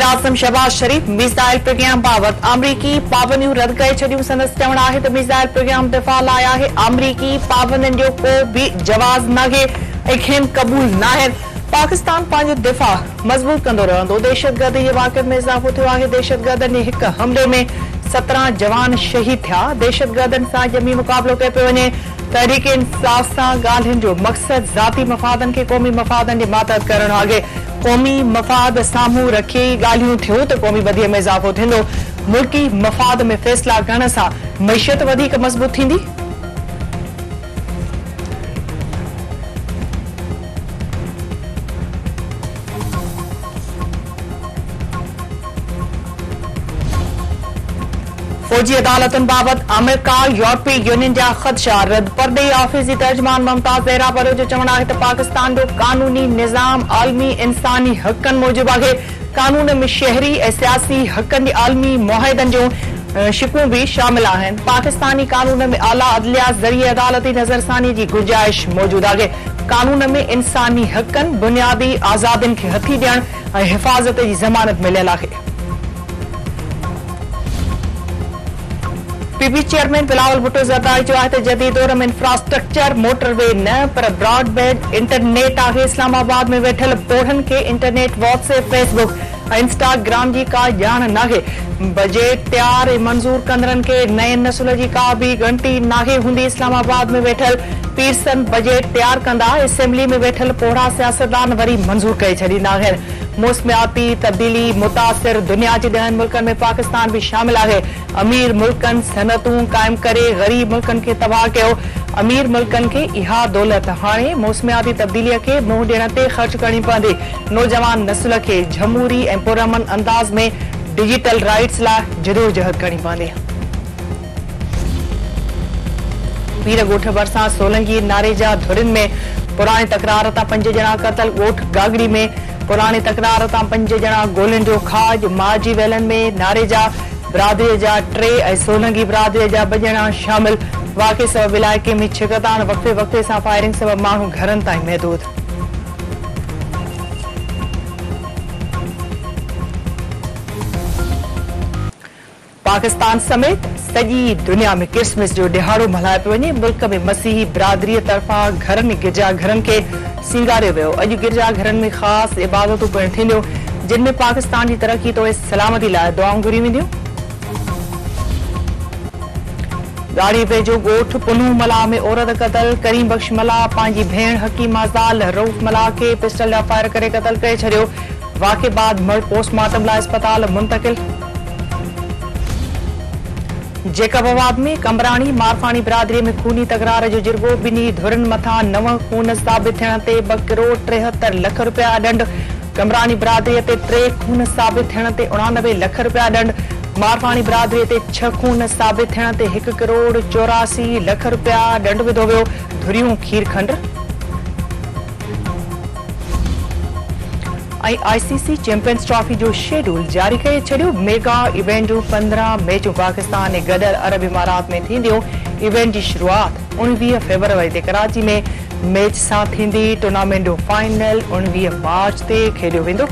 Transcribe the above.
वज़ीर-ए-आज़म शहबाज शरीफ missile programme बाबत अमरीकी पाबंदियूं रद्द करे छॾियूं। संदसि चवणु आहे त मिसाइल प्रोग्राम दिफ़ा लाइ आहे। अमरीकी पाबंदियुनि जो को बि जवाज़ नाहे ऐं खेनि क़बूल नाहे। पाकिस्तान पंहिंजो दिफ़ा मज़बूत कंदो रहंदो। दहशतगर्दी जे वाक़िअनि में इज़ाफ़ो थियो आहे। दहशतगर्दनि जे हिक हमले में 17 जवान शहीद थिया। दहशतगर्दनि सां ॼमी मुक़ाबिलो कयो पियो वञे। तहरीक इंसाफ़ सां ॻाल्हियुनि जो मक़सद ज़ाती मफ़ादनि खे क़ौमी मफ़ादनि जी मातहत करणु आहे। क़ौमी मफ़ाद साम्हूं रखी ॻाल्हियूं थियूं त क़ौमी बदीअ में इज़ाफ़ो थींदो। मुल्की मफ़ाद में फ़ैसिला करण सां मईशत वधीक मज़बूत थींदी। फौजी अदालतुनि बाबत अमेरिका यूरोपीय यूनियन जा ख़दशा रद्द। परदेही ऑफिस जी तर्जुमान मुमताज़ ज़हरा बरो जो चवणु आहे त पाकिस्तान जो कानूनी निज़ाम आलमी इंसानी हक़नि मूजिबि आहे। कानून में शहरी ऐं सियासी हक़नि जे आलमी मुआहिदनि जूं शिकूं भी शामिल आहिनि। पाकिस्तानी कानून में आला अदलिया ज़रिए अदालती नज़रसानी जी गुंजाइश मौजूद आहे। कानून में इंसानी हक़नि बुनियादी आज़ादियुनि खे हथी ॾियण ऐं हिफ़ाज़त जी ज़मानत मिलियल आहे। पीबी चेयरमैन बिलावल भुट्टो ज़रदारी जो आहे त जदीद दौर में इंफ्रास्ट्रक्चर मोटरवे न पर ब्रॉडबैंड इंटरनेट आहे। इस्लामाबाद में वेठल पोढ़नि खे इंटरनेट व्हाट्सएप फेसबुक इंस्टाग्राम जी का ॼाण नाहे। बजट तैयार ऐं मंज़ूर कंदड़नि खे नए नस्ल जी का बि ॻणती नाहे हूंदी। इस्लामाबाद में वेठल पीरसन बजट तैयार कंदा। असेंबली में वेठल पोढ़ा सियासतदान वरी मंज़ूर करे छॾींदा आहिनि। मौसमियाती तब्दीली मुतासिर दुनिया जे 10 मुल्कनि में पाकिस्तान भी शामिल आहे। अमीर मुल्कनि सनतूं क़ाइम करे गरीब मुल्कनि खे तबाह कयो। अमीर मुल्कनि खे इहा दौलत हाणे मौसमियाती तब्दीलीअ खे मुंहुं ॾियण ते ख़र्च करणी पवंदी। नौजवान नस्ल खे जमहूरी ऐं पुरअमन अंदाज़ में डिजिटल राइट्स लाइ जदोजहद करणी पवंदी। पीर ॻोठ भरिसां सोलंगी नारे जा धुरिन में पुराणी तकरार तां 5 ॼणा क़तल। ॻोठ गागड़ी में पुराणी तकरार तां 5 ॼणा गोलियुनि जो खाज। माजी वेलनि में नारे जा बिरादरीअ जा 3 ऐं सोलंगी बिरादरीअ जा 2 ॼणा शामिल। वाक़े सबबि इलाइक़े में छिकतान वक़्फे वक़्फे सां फायरिंग सबबि माण्हू घरनि ताईं महदूद। पाकिस्तान समेत सॼी दुनिया में क्रिसमस जो ॾिहाड़ो मल्हायो पियो वञे। मुल्क में मसीही बिरादरीअ तरफ़ां घरनि गिरजाघरनि खे सींगारियो वियो। अॼु गिरजाघरनि में ख़ासि इबादतूं पिणु थींदियूं जिन में पाकिस्तान जी तरक़ी तो सलामती लाइ दुआऊं घुरी वेंदियूं। ॻाढ़ी वेझो ॻोठ पुनू मला में औरत क़तल। करीम बख्श मला पंहिंजी भेण हकीमा ज़ाल रऊफ़ मला खे पिस्टल जा फायर करे क़तल करे छॾियो। वाक़े बाद मर्द पोस्टमार्टम लाइ अस्पताल मुंतक़िल। जेकबाबाद में कमराणी मारफाणी बिरादरीअ में खूनी तकरार जो जिरगो। ॿिन्ही धुरनि मथां 9 खून साबित थियण ते 2 करोड़ 73 लख रुपया ॾंड। कमराणी बिरादरीअ ते 3 खून साबित थियण ते 89 लख रुपया ॾंड। मारफाणी बिरादरीअ ते 6 खून साबित थियण ते 1 करोड़ 84 लख रुपया ॾंड विधो वियो। धुरियूं खीरखंड। ऐं आईसीसी चैंपियंस ट्रॉफी जो शेड्यूल जारी करे छॾियो। मेगा इवेंट जूं 15 मैचूं पाकिस्तान ऐं गॾियल अरब इमारात में थींदियूं। इवेंट जी शुरूआत 19 फरवरी ते कराची में मैच सां थींदी। टूर्नामेंट जो फाइनल 19 मार्च ते खेॾियो वेंदो।